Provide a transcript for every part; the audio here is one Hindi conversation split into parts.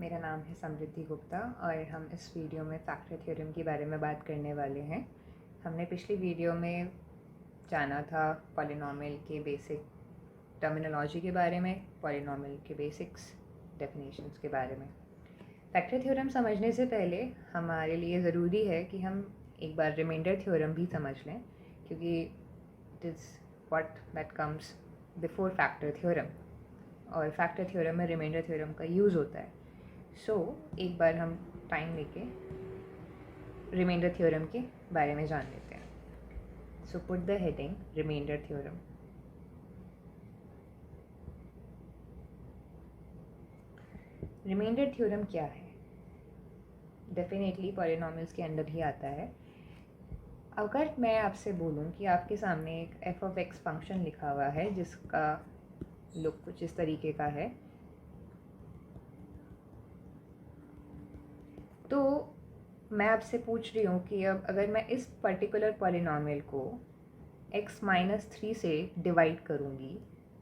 मेरा नाम है समृद्धि गुप्ता और हम इस वीडियो में फैक्टर थ्योरम के बारे में बात करने वाले हैं। हमने पिछली वीडियो में जाना था पॉलिनॉमियल के बेसिक टर्मिनोलॉजी के बारे में, पॉलिनॉमियल के बेसिक्स डेफिनेशंस के बारे में। फैक्टर थ्योरम समझने से पहले हमारे लिए ज़रूरी है कि हम एक बार रिमाइंडर थ्योरम भी समझ लें, क्योंकि it is what that comes before factor theorem, और फैक्टर थ्योरम में रिमाइंडर थ्योरम का यूज़ होता है। एक बार हम टाइम लेके रिमाइंडर थ्योरम के बारे में जान लेते हैं। So put the heading remainder theorem. Remainder theorem क्या है? डेफिनेटली पॉलिनॉमियल्स के अंदर ही आता है। अगर मैं आपसे बोलूं कि आपके सामने एक एफ ऑफ एक्स फंक्शन लिखा हुआ है जिसका लुक कुछ इस तरीके का है, तो मैं आपसे पूछ रही हूँ कि अब अगर मैं इस पर्टिकुलर पॉलिनॉमियल को x-3 से डिवाइड करूँगी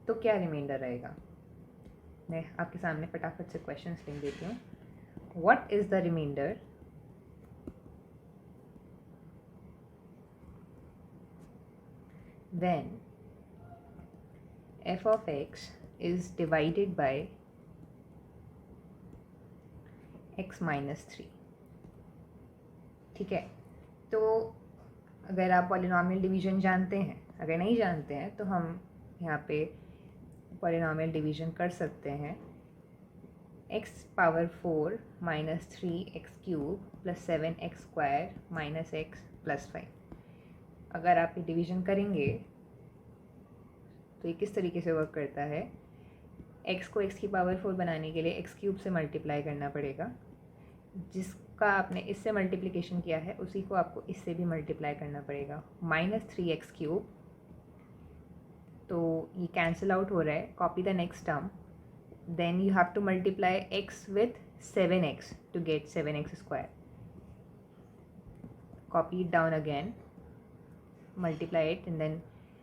तो क्या रिमाइंडर रहेगा? मैं आपके सामने फटाफट से क्वेश्चंस लिख देती हूँ। What is the remainder when f of x is divided by x-3? ठीक है, तो अगर आप पॉलिनॉमियल डिवीजन जानते हैं, अगर नहीं जानते हैं तो हम यहाँ पे पॉलिनॉमियल डिवीजन कर सकते हैं। x⁴ minus 3x³ plus 7x² minus x plus 5। अगर आप ये डिवीजन करेंगे तो ये किस तरीके से वर्क करता है? x को x⁴ बनाने के लिए x³ से मल्टीप्लाई करना पड़ेगा, जिसका आपने इससे मल्टीप्लिकेशन किया है उसी को आपको इससे भी मल्टीप्लाई करना पड़ेगा। माइनस 3x³, तो ये कैंसिल आउट हो रहा है। Copy the next term, then you have to multiply x with 7x to get 7x square. Copy it down again, multiply it and then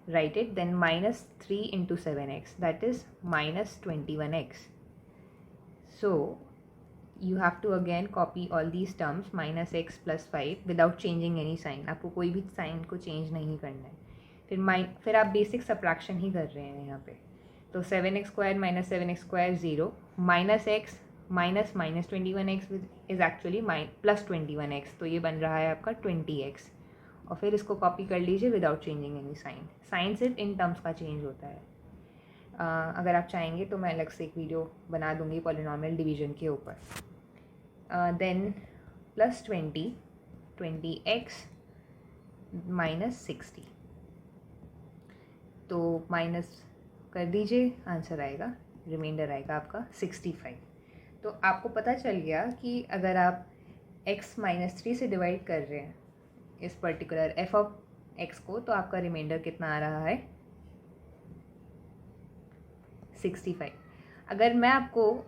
write it, then minus 3 into 7x, that is minus 21x. So you have to again copy all these terms, minus x plus 5 without changing any sign. आपको कोई भी साइन को चेंज नहीं करना है। फिर आप बेसिक सब्ट्रैक्शन ही कर रहे हैं यहाँ पे। तो 7x² minus 7x² 0, minus x minus minus 21x is actually plus 21x, तो ये बन रहा है आपका 20x। और फिर इसको कॉपी कर लीजिए without changing any sign. Sign सिर्फ इन टर्म्स का चेंज होता है। अगर आप चाहेंगे तो मैं अलग से एक वीडियो बना दूंगी पॉलिनॉमियल डिवीजन के ऊपर। देन प्लस 20x माइनस 60, तो माइनस कर दीजिए, आंसर आएगा, रिमाइंडर आएगा आपका 65। तो आपको पता चल गया कि अगर आप x-3 से डिवाइड कर रहे हैं इस पर्टिकुलर f ऑफ x को, तो आपका रिमाइंडर कितना आ रहा है? 65। अगर मैं आपको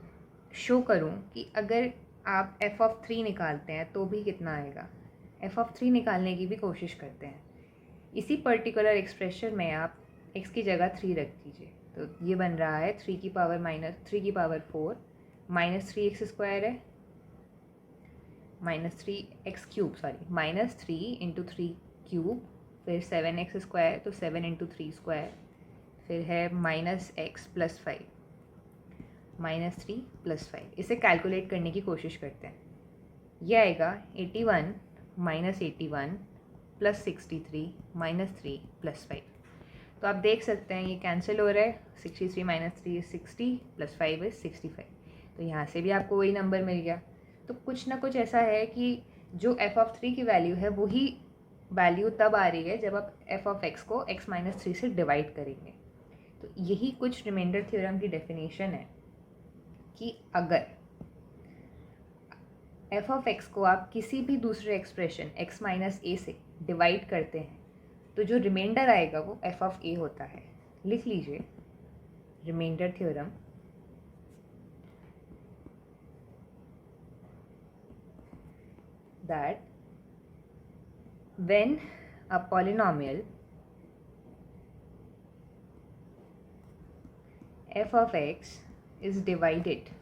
शो करूं कि अगर आप f ऑफ 3 निकालते हैं तो भी कितना आएगा, f ऑफ 3 निकालने की भी कोशिश करते हैं। इसी पर्टिकुलर एक्सप्रेशन में आप x की जगह 3 रख दीजिए, तो ये बन रहा है 3⁴ माइनस 3x² है, माइनस 3x³ माइनस 3 इंटू 3³, फिर 7x², तो 7 इंटू 3², फिर है minus x plus 5, minus 3 plus 5। इसे कैलकुलेट करने की कोशिश करते हैं। यह आएगा 81 माइनस 81 प्लस 63 माइनस 3 प्लस 5। तो आप देख सकते हैं ये कैंसिल हो रहा है। 63 माइनस 3 इज 60 प्लस 5 इज 65। तो यहाँ से भी आपको वही नंबर मिल गया। तो कुछ ना कुछ ऐसा है कि जो f ऑफ 3 की वैल्यू है वही वैल्यू तब आ रही है जब आप f ऑफ x को x-3 से डिवाइड करेंगे। तो यही कुछ रिमाइंडर थ्योरम की डेफिनेशन है कि अगर f ऑफ x को आप किसी भी दूसरे एक्सप्रेशन x-a से डिवाइड करते हैं तो जो रिमाइंडर आएगा वो f ऑफ a होता है। लिख लीजिए remainder theorem that when a polynomial f of x is divided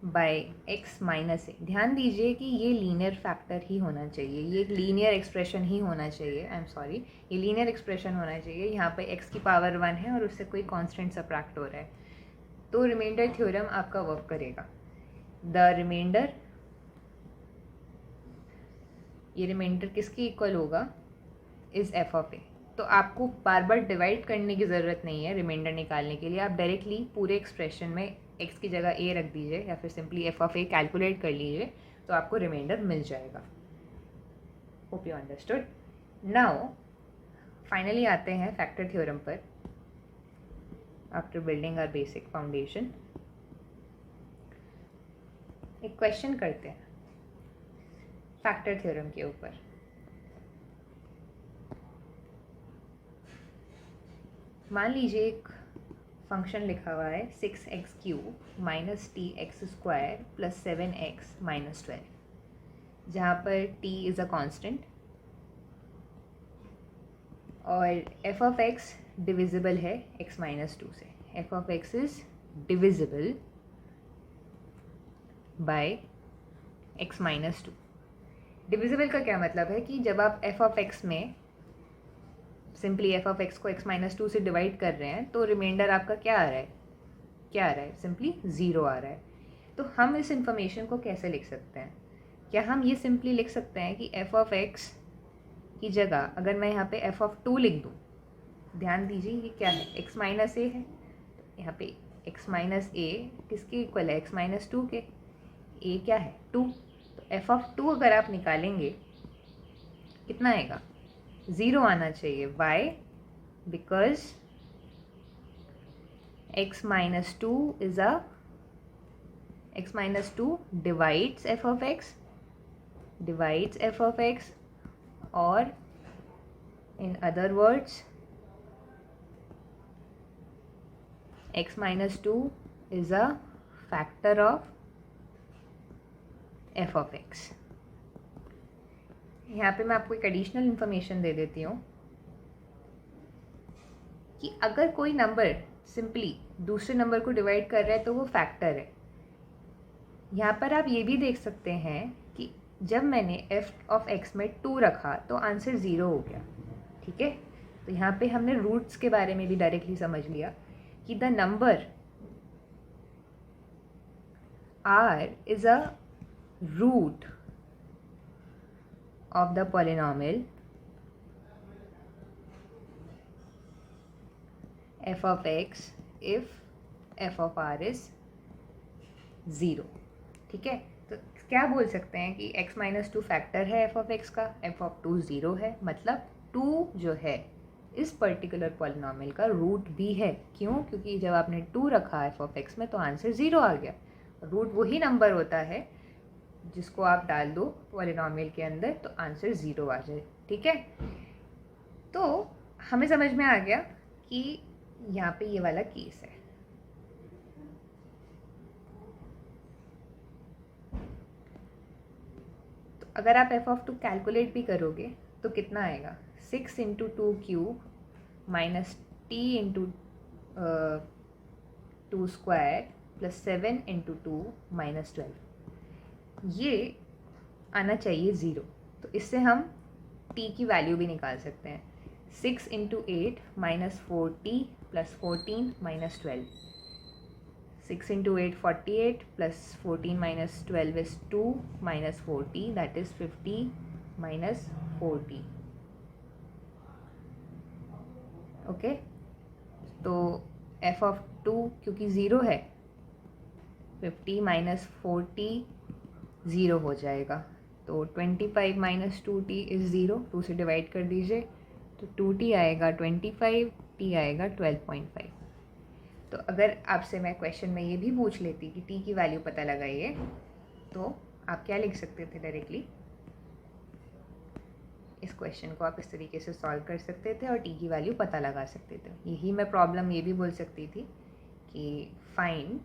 by x minus a. ध्यान दीजिए कि ये लीनियर फैक्टर ही होना चाहिए, ये एक लीनियर एक्सप्रेशन ही होना चाहिए। आई एम सॉरी, ये लीनियर एक्सप्रेशन होना चाहिए। यहाँ पे एक्स की पावर 1 है और उससे कोई कांस्टेंट सब्ट्रैक्ट हो रहा है, तो रिमाइंडर थ्योरम आपका वर्क करेगा। द रिमाइंडर, ये रिमाइंडर किसकी इक्वल होगा, इज़ एफ ऑफ ए। तो आपको बार बार डिवाइड करने की ज़रूरत नहीं है रिमाइंडर निकालने के लिए, आप डायरेक्टली पूरे एक्सप्रेशन में एक्स की जगह ए रख दीजिए या फिर simply f of a calculate कर लीजिए, तो आपको रिमाइंडर मिल जाएगा। Hope you understood. Now finally आते हैं फैक्टर थ्योरम पर। After building our basic foundation, एक क्वेश्चन करते हैं फैक्टर थ्योरम के ऊपर। मान लीजिए एक फंक्शन लिखा हुआ है 6x³ minus T x square plus 7x minus 12, जहाँ पर t इज़ अ कांस्टेंट और f ऑफ x डिविजिबल है x माइनस 2 से। f of x is divisible by x minus 2। Divisible का क्या मतलब है कि जब आप f ऑफ x में सिंपली f ऑफ x को x माइनस 2 से डिवाइड कर रहे हैं तो रिमाइंडर आपका क्या आ रहा है, क्या आ रहा है, सिंपली 0 आ रहा है। तो हम इस इंफॉर्मेशन को कैसे लिख सकते हैं, क्या हम ये सिंपली लिख सकते हैं कि f ऑफ x की जगह अगर मैं यहाँ पे f ऑफ 2 लिख दूँ, ध्यान दीजिए ये क्या है, x माइनस ए है, तो यहाँ पे x माइनस ए किसके इक्वल है, x माइनस 2 के, a क्या है 2, तो f ऑफ 2 अगर आप निकालेंगे कितना आएगा, 0 आना चाहिए। Why, because x minus 2 is a, x minus 2 divides f of x, divides f of x, और in other words x minus 2 is a factor of f of x। यहाँ पे मैं आपको एक एडिशनल इंफॉर्मेशन दे देती हूँ कि अगर कोई नंबर सिंपली दूसरे नंबर को डिवाइड कर रहा है तो वो फैक्टर है। यहाँ पर आप ये भी देख सकते हैं कि जब मैंने f ऑफ x में 2 रखा तो आंसर 0 हो गया, ठीक है। तो यहाँ पे हमने रूट्स के बारे में भी डायरेक्टली समझ लिया कि the number r is a root of the polynomial f of x if f of r is 0, ठीक है। तो क्या बोल सकते हैं कि x माइनस 2 फैक्टर है f ऑफ x का, f ऑफ 2 0 है, मतलब 2 जो है इस पर्टिकुलर पॉलिनॉमियल का रूट भी है। क्यों, क्योंकि जब आपने 2 रखा f ऑफ x में तो आंसर 0 आ गया। रूट वही नंबर होता है जिसको आप डाल दो पॉलिनॉमियल के अंदर तो आंसर 0 आ जाए, ठीक है। तो हमें समझ में आ गया कि यहाँ पे ये वाला केस है। तो अगर आप f ऑफ 2 कैलकुलेट भी करोगे तो कितना आएगा, 6 into 2 cube minus t into 2 square plus 7 into 2 minus 12, ये आना चाहिए 0। तो इससे हम t की वैल्यू भी निकाल सकते हैं। 6 into 8 minus 4t plus 14 minus 12, 6 into 8 48 plus 14 minus 12 is 2 minus 4t, that is 50 minus 4t। Okay, तो f ऑफ 2 क्योंकि 0 है, 50 माइनस 4t 0 हो जाएगा। तो 25 माइनस 2t इज़ 0, 2 से डिवाइड कर दीजिए तो 2t आएगा 25, t आएगा 12.5। तो अगर आपसे मैं क्वेश्चन में ये भी पूछ लेती कि t की वैल्यू पता लगाइए, तो आप क्या लिख सकते थे डायरेक्टली, इस क्वेश्चन को आप इस तरीके से सॉल्व कर सकते थे और t की वैल्यू पता लगा सकते थे। यही मैं प्रॉब्लम ये भी बोल सकती थी कि फाइंड,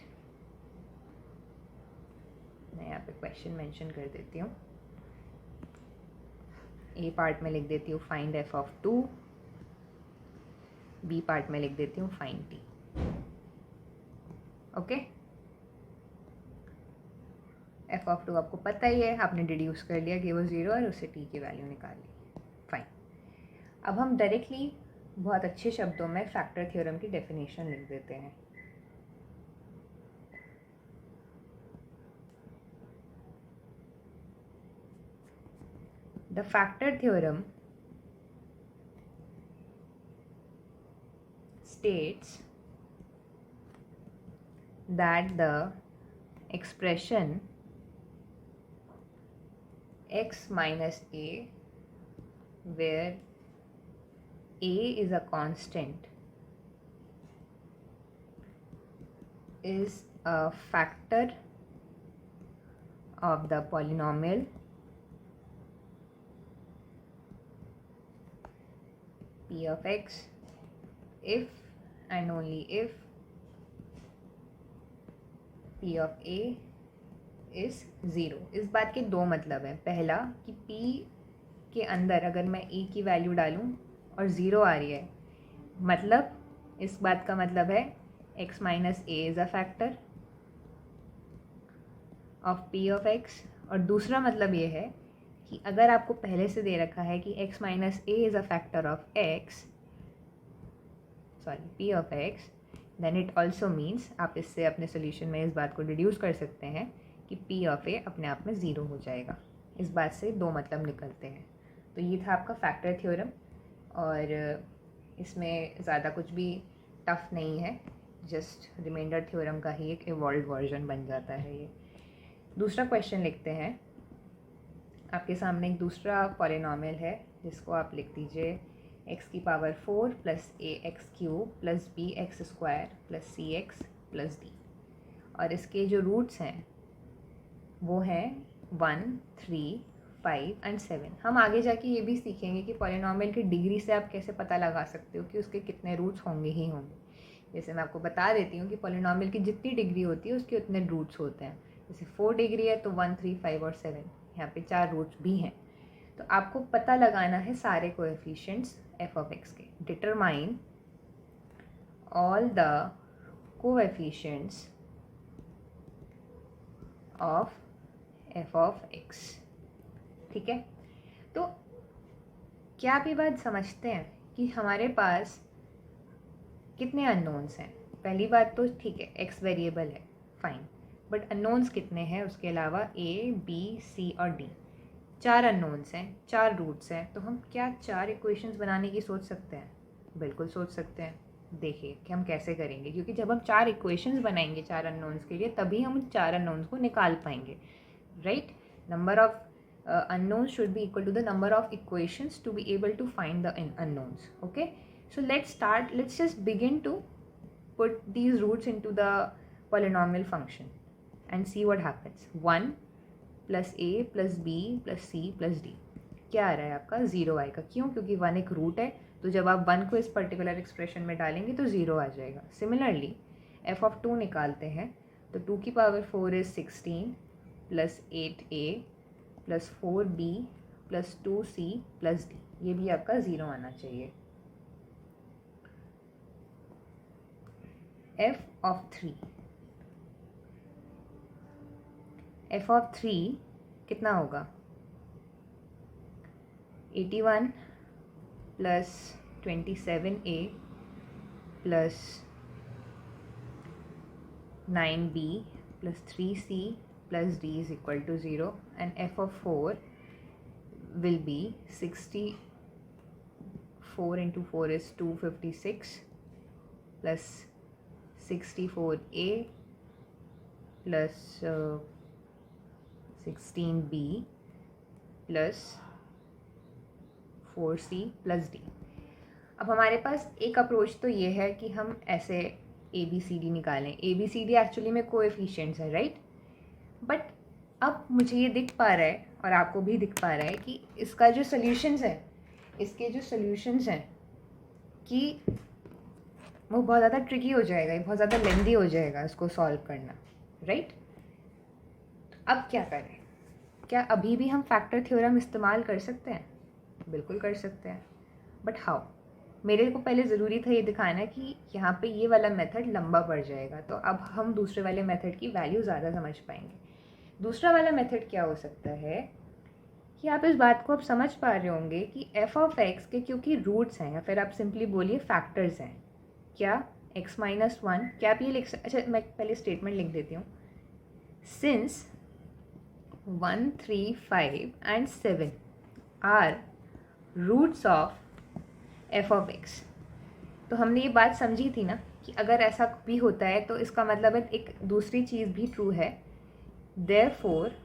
मैं यहाँ पे क्वेश्चन मेंशन कर देती हूँ, ए पार्ट में लिख देती हूँ find f of 2, b part में लिख देती हूँ find t। Okay, f of two आपको पता ही है, आपने डिड्यूस कर लिया कि वो 0 और उससे टी की वैल्यू निकाल ली। फाइन, अब हम डायरेक्टली बहुत अच्छे शब्दों में फैक्टर थ्योरम की डेफिनेशन लिख देते हैं। The factor theorem states that the expression x minus a, where a is a constant, is a factor of the polynomial p of x if and only if p of a is 0। इस बात के दो मतलब हैं। पहला कि p के अंदर अगर मैं a की वैल्यू डालूं और 0 आ रही है, मतलब इस बात का मतलब है x minus a is a factor of p of x। और दूसरा मतलब ये है कि अगर आपको पहले से दे रखा है कि x minus a is a factor of x, sorry p of x, then it also means, आप इससे अपने सोल्यूशन में इस बात को डिड्यूस कर सकते हैं कि p ऑफ a अपने आप में 0 हो जाएगा। इस बात से दो मतलब निकलते हैं। तो ये था आपका फैक्टर थ्योरम, और इसमें ज़्यादा कुछ भी टफ नहीं है, जस्ट रिमाइंडर थ्योरम का ही एक इवॉल्व वर्जन बन जाता है ये। दूसरा क्वेश्चन लिखते हैं। आपके सामने एक दूसरा पॉलिनॉमियल है जिसको आप लिख दीजिए x की power 4 plus a x cube plus b x square plus c x plus d, और इसके जो रूट्स हैं वो हैं 1, 3, 5 एंड 7। हम आगे जाके ये भी सीखेंगे कि पॉलिनॉमियल की डिग्री से आप कैसे पता लगा सकते हो कि उसके कितने रूट्स होंगे ही होंगे। जैसे मैं आपको बता देती हूँ कि पॉलिनॉमियल की जितनी डिग्री होती है उसके उतने रूट्स होते हैं। जैसे 4 डिग्री है तो 1, 3, 5 और 7, यहाँ पे 4 रूट्स भी हैं। तो आपको पता लगाना है सारे कोएफिशिएंट्स f of x के। Determine all the coefficients of f of x। ठीक है, तो क्या आप ये बात समझते हैं कि हमारे पास कितने अननोन्स हैं? पहली बात तो ठीक है, x वेरिएबल है, फाइन, बट अननोन्स कितने हैं उसके अलावा? a, b, c और d, 4 अननोन्स हैं, 4 रूट्स हैं। तो हम क्या 4 इक्वेशंस बनाने की सोच सकते हैं? बिल्कुल सोच सकते हैं। देखिए कि हम कैसे करेंगे, क्योंकि जब हम 4 इक्वेशंस बनाएंगे 4 अननोन्स के लिए, तभी हम 4 अननोन्स को निकाल पाएंगे, right? Number of unknowns should be equal to the number of equations to be able to find the unknowns. Okay, so let's just begin to put these roots into the polynomial function and see what happens. 1 plus a plus b plus c plus d, क्या आ रहा है आपका? 0 आएगा। क्यों? क्योंकि 1 एक रूट है, तो जब आप 1 को इस पर्टिकुलर एक्सप्रेशन में डालेंगे तो 0 आ जाएगा। सिमिलरली f ऑफ 2 निकालते हैं तो 2 की power 4 is 16 plus 8a plus 4b plus 2c plus d, ये भी आपका 0 आना चाहिए। f ऑफ 3, f ऑफ 3 कितना होगा? 81 plus 27a plus 9b plus 3c plus d is equal to 0, and f of 4 will be 64 into 4 is 256 plus 64a plus 16b plus 4c plus d। अब हमारे पास एक अप्रोच तो ये है कि हम ऐसे ए बी सी डी निकालें। A b c d actually में कोएफिशिएंट्स है, राइट? बट अब मुझे ये दिख पा रहा है और आपको भी दिख पा रहा है कि इसका जो सॉल्यूशंस है, इसके जो सॉल्यूशंस हैं कि वो बहुत ज़्यादा ट्रिकी हो जाएगा, बहुत ज़्यादा लेंदी हो जाएगा इसको सॉल्व करना, राइट? अब क्या करें? क्या अभी भी हम फैक्टर थ्योरम इस्तेमाल कर सकते हैं? बिल्कुल कर सकते हैं, बट हाउ? मेरे को पहले ज़रूरी था ये दिखाना कि यहाँ पे ये वाला मेथड लंबा पड़ जाएगा, तो अब हम दूसरे वाले मेथड की वैल्यू ज़्यादा समझ पाएंगे। दूसरा वाला मेथड क्या हो सकता है कि आप इस बात को अब समझ पा रहे होंगे कि एफ ऑफ एक्स के क्योंकि रूट्स हैं, या फिर आप सिंपली बोलिए फैक्टर्स हैं, क्या x माइनस वन, क्या आप ये लिख अच्छा मैं पहले स्टेटमेंट लिख देती हूँ। Since 1, 3, 5 and 7 are roots of f of x. तो हमने ये बात समझी थी ना कि अगर ऐसा भी होता है तो इसका मतलब है एक दूसरी चीज़ भी ट्रू है। Therefore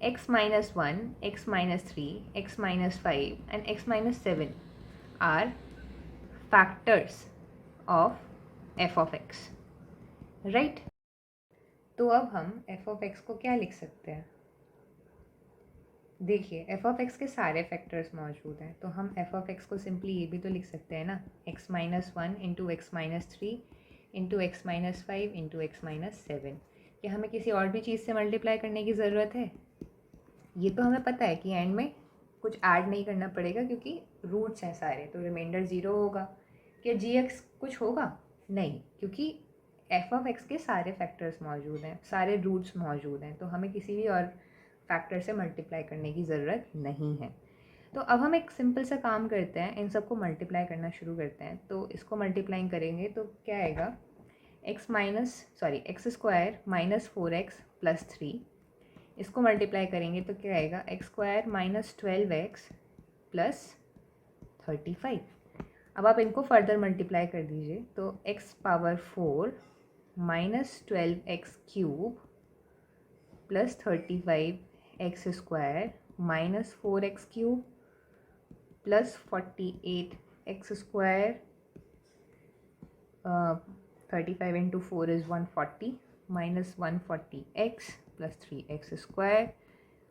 x minus 1, x minus 3, x minus 5 and x minus 7 are factors of f of x, right? तो अब हम f of x को क्या लिख सकते हैं? देखिए f of x के सारे फैक्टर्स मौजूद हैं, तो हम f of x को सिंपली ये भी तो लिख सकते हैं ना, x minus 1 into x minus 3 into x minus 5 into x minus 7। क्या हमें किसी और भी चीज़ से मल्टीप्लाई करने की ज़रूरत है? ये तो हमें पता है कि एंड में कुछ ऐड नहीं करना पड़ेगा क्योंकि रूट्स हैं सारे, तो रिमाइंडर ज़ीरो होगा। क्या जी एक्स कुछ होगा? नहीं, क्योंकि एफ ऑफ एक्स के सारे फैक्टर्स मौजूद हैं, सारे रूट्स मौजूद हैं, तो हमें किसी भी और फैक्टर से मल्टीप्लाई करने की ज़रूरत नहीं है। तो अब हम एक सिंपल सा काम करते हैं, इन सबको मल्टीप्लाई करना शुरू करते हैं। तो इसको मल्टीप्लाई करेंगे तो क्या आएगा, x square minus 4x plus 3। इसको मल्टीप्लाई करेंगे तो क्या आएगा, x square minus 12x plus 35। अब आप इनको फर्दर मल्टीप्लाई कर दीजिए तो x power 4 minus 12x cube plus 35 square minus 4x cube plus 48 square, 35 into 4 is 140 minus 140x plus 3x square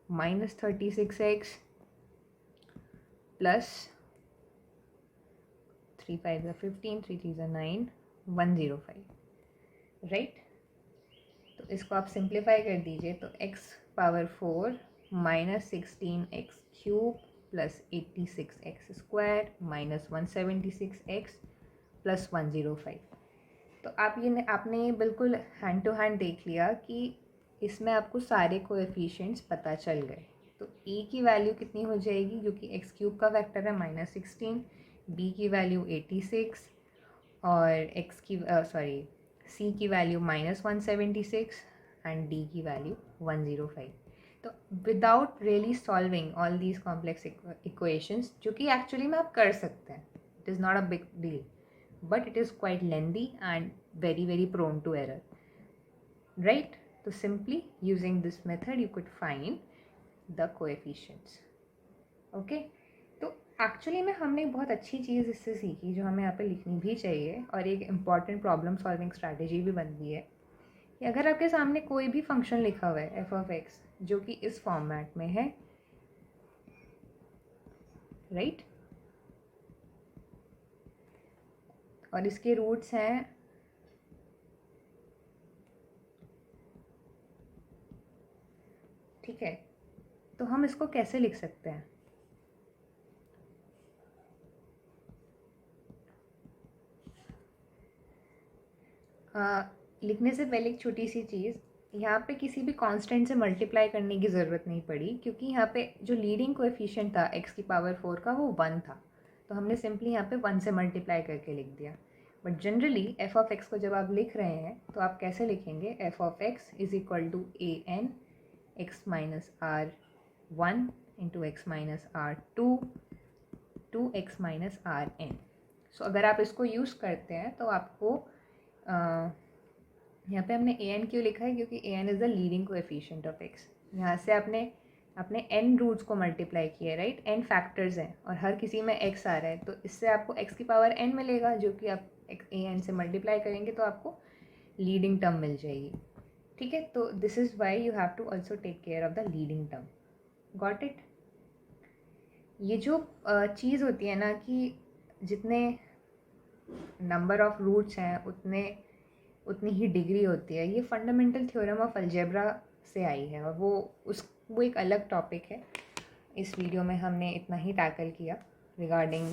minus 36x plus 3 5 15 3 3 9 105, right. तो इसको आप सिंप्लीफाई कर दीजिए तो x power 4 minus 16x cube plus 86x square minus 176x plus 105। तो आप ये आपने बिल्कुल हैंड टू हैंड देख लिया कि इसमें आपको सारे कोएफिशिएंट्स पता चल गए। तो e की वैल्यू कितनी हो जाएगी, क्योंकि एक्स क्यूब का फैक्टर है माइनस 16, b की वैल्यू 86 और c की वैल्यू माइनस 176 एंड d की वैल्यू 105। तो without really solving all these complex equations, जो कि एक्चुअली में आप कर सकते हैं, it is not a big deal, but it is quite lengthy and very prone to error, right? So simply using this method you could find the coefficients, okay? तो एक्चुअली में हमने एक बहुत अच्छी चीज़ इससे सीखी जो हमें यहाँ पे लिखनी भी चाहिए, और एक इम्पॉर्टेंट प्रॉब्लम सॉल्विंग स्ट्रैटेजी भी बनती है कि अगर आपके सामने कोई भी फंक्शन लिखा हुआ है एफ ऑफ एक्स जो कि इस फॉर्मेट में है, राइट, और इसके रूट्स हैं ठीक है, तो हम इसको कैसे लिख सकते हैं? लिखने से पहले एक छोटी सी चीज़, यहाँ पे किसी भी कांस्टेंट से मल्टीप्लाई करने की ज़रूरत नहीं पड़ी, क्योंकि यहाँ पे जो लीडिंग कोएफिशिएंट था x की पावर 4 का वो 1 था, तो हमने सिंपली यहाँ पे 1 से मल्टीप्लाई करके लिख दिया। But generally F of x को जब आप लिख रहे हैं तो आप कैसे लिखेंगे, f of x is equal to a n x minus r 1 into x minus r 2 to x minus r n. So अगर आप इसको यूज़ करते हैं तो आपको यहाँ पे हमने ए एन क्यों लिखा है, क्योंकि a n is the leading coefficient of x. यहाँ से आपने एन रूट्स को मल्टीप्लाई किया है, राइट, एन फैक्टर्स हैं और हर किसी में एक्स आ रहा है, तो इससे आपको एक्स की पावर एन मिलेगा, जो कि आप ए एन से मल्टीप्लाई करेंगे तो आपको लीडिंग टर्म मिल जाएगी, ठीक है। तो this is why you have to also take care of the leading term, got it. ये जो चीज़ होती है ना कि जितने नंबर ऑफ रूट्स हैं उतनी ही डिग्री होती है, ये फंडामेंटल थ्योरम ऑफ अलजेब्रा से आई है, और वो एक अलग टॉपिक है। इस वीडियो में हमने इतना ही टैकल किया regarding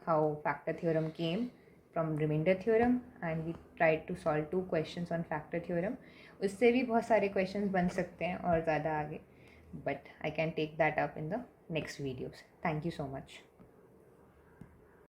how factor theorem came from remainder theorem and we tried to solve 2 questions on factor theorem. उससे भी बहुत सारे questions बन सकते हैं और ज़्यादा आगे, but I can take that up in the next videos. Thank you so much.